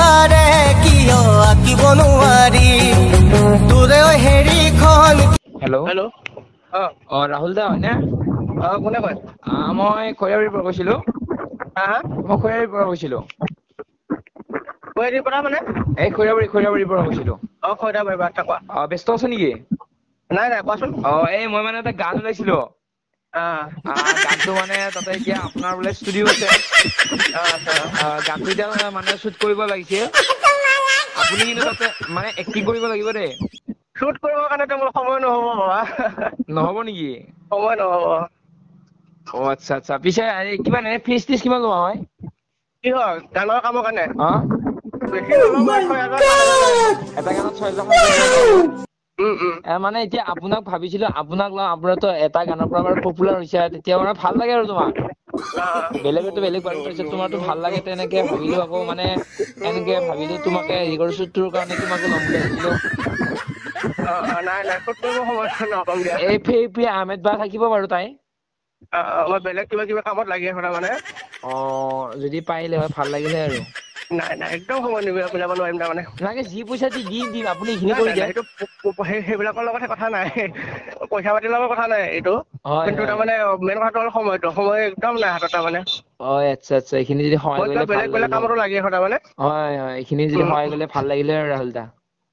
তাৰে কিয় আঁকিব নোৱাৰি তোৰে হেৰিখন। হেল্ল' হেল্ল' ৰাহুল দা হয়নে? কোনে কয়? মই খৈৰাবাৰীৰ পৰা কৈছিলো। হা হা মই খৈৰাবাৰীৰ পৰা কৈছিলো। পৰা মানে এই খৈৰাবাৰীৰ পৰা কৈছিলো। খৈৰা পাৰিবা আচ্ছা কোৱা। ব্যস্ত আছে নেকি? নাই নাই কোৱাচোন। এই মই মানে এটা গান ওলাইছিলো। গানটো মানে তাতে এতিয়া আপোনাৰ বোলে ষ্টুডিঅ আছে। আচ্ছা গানটো এতিয়া মানে শ্বুট কৰিব লাগিছিল। আপুনি কিন্তু তাতে মানে এক্টিং কৰিব লাগিব দেই। শ্বুট কৰিবৰ কাৰণেতো মোৰ সময় নহ'ব বাবা। নহ'ব নেকি? সময় নহ'ব। আচ্ছা আচ্ছা। পিছে কিমান ফিজ টিজ কিমান লোৱা হয়? কিহৰ গানৰ কামৰ কাৰণে? বেছি নলওঁ মই 6,000 এটা গানত 6,000 লয় ন? উম মানে এতিয়া আপোনাক ভাবিছিলো আপোনাক লওঁ, আপোনাৰতো এটা গানৰ পৰা বাৰু পপুলাৰ হৈছে তেতিয়া মানে ভাল লাগে আৰু তোমাক। বেলেগতো বেলেগ বাৰু তাৰপিছত তোমাৰতো ভাল লাগে তেনেকে ভাবিলো আকৌ মানে এনেকে ভাবিলো তোমাকে হেৰি কৰিছো তোৰ কাৰণে তোমাকো ল'ম বুলি ভাবিছিলো। নাই নাই শ্বুট কৰিব সময় নকম দিয়া। এই আহমেদ বা থাকিব বাৰু তাই। মই বেলেগ কিবা কামত লাগি আছো তাৰমানে। যদি পাৰিলে হয় ভাল লাগিলে আৰু। নাই নাই একদম সময় মিলাব নোৱাৰিম তাৰমানে। লাগে যি পইচা দিম আপুনি এইখিনি নাই কৰি নাই নাই দিয়ক। সেইটো সেইবিলাকৰ লগতে কথা নাই। পইচা পাতিৰ লগত কথা নাই এইটো। হয় কিন্তু হয়। তাৰমানে মেইন কথাটো হ'ল সময় একদম নাই হাতত তাৰমানে। আচ্ছা আচ্ছা। এইখিনি যদি সহায় মই কিবা কৰিলে ভাল বেলেগ লাগিলে হয়। কামতো লাগি আছো তাৰমানে। হয় এইখিনি যদি সহায় কৰিলে ভাল লাগিলে আৰু ৰাহুল দা।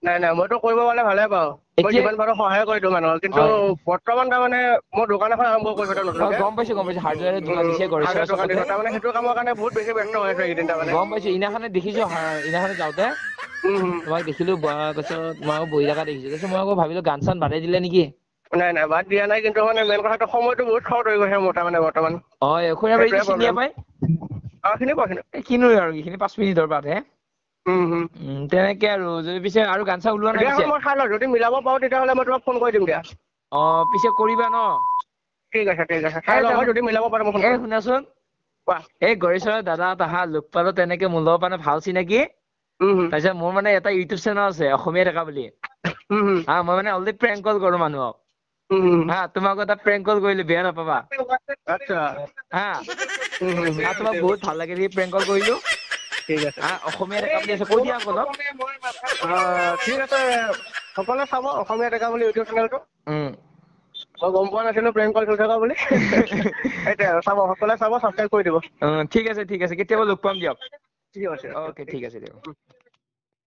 নাই নাই মইতো কৰিব পালে ভালে পাওঁ। মই এতিয়া যিমান পাৰো সহায় কৰি দিওঁ মানুহক। কিন্তু হয় বৰ্তমান তাৰমানে মই দোকান এখন আৰম্ভ কৰিছো নতুনকে। গম পাইছো হাৰ্ডৱেৰৰ দোকান দিছে হাৰ্ডৱেৰ গড়েশ্বৰ দোকান চকতে। দিছো তাৰমানে সেইটো কামৰ কাৰণে বহুত বেছি ব্যস্ত হৈ আছো এইকেইদিন তাৰমানে। গম পাইছো ইদিনাখনে দেখিছো ইদিনাখনে যাওঁতে তোমাক দেখিলো তাৰপিছত মই আকৌ বহি থকা দেখিছো। তাৰপিছত মই আকৌ ভাবিলো গান চান বাদেই দিলে নেকি? নাই নাই বাদ দিয়া নাই কিন্তু মানে মেইন কথাটো সময়টো বহুত চৰ্ট হৈ গৈছে মোৰ তাৰমানে বৰ্তমান। খৈৰাবাৰীটো সেইটোৱে চিনিয়ে প্ৰব্লেম। পায়? চিনি পাওঁ চিনি কিনো আৰু এইখিনি 5 মিনিটৰ বাটহে। তেনেকে আৰু যদি পিছে আৰু গান চান ওলোৱা নাই দিয়া পিছে? মই চাই লওঁ যদি মিলাব পাৰো তেতিয়াহ'লে মই তোমাক ফোন কৰি দিম দিয়া। পিছে কৰিবা ন? ঠিক আছে চাই লওঁ মই যদি মিলাব পাৰো মই ফোন কৰিম। শুনাচোন কোৱা। এই গড়েশ্বৰৰ দাদা তাহা লোক পালো তেনেকে মোৰ লগত মানে ভাল চিনাকি। তাৰপিছত মোৰ মানে এটা ইউটিউব চেনেল আছে অসমীয়া ডেকা বুলি। মই মানে অলৰেডি প্ৰেংক কল কৰো মানুহক। তোমাকো এটা প্ৰেংক কল কৰিলো বেয়া নাপাবা। আচ্ছা তোমাক বহুত ভাল লাগে দেখি প্ৰেংক কল কৰিলো। ঠিক আছে অসমীয়া ডেকা বুলি আছে কৈ দিয়া আকৌ অলপ। ঠিক আছে সকলোৱে চাব অসমীয়া ডেকা বুলি ইউটিউব চেনেলটো। উম মই গম পোৱা নাছিলো প্ৰেংক কল কৰি থকা বুলি। এতিয়া চাব সকলোৱে চাব ছাবস্ক্ৰাইব কৰি দিব। ঠিক আছে কেতিয়াবা লগ পাম দিয়ক। ঠিক আছে অকে ঠিক আছে দিয়ক।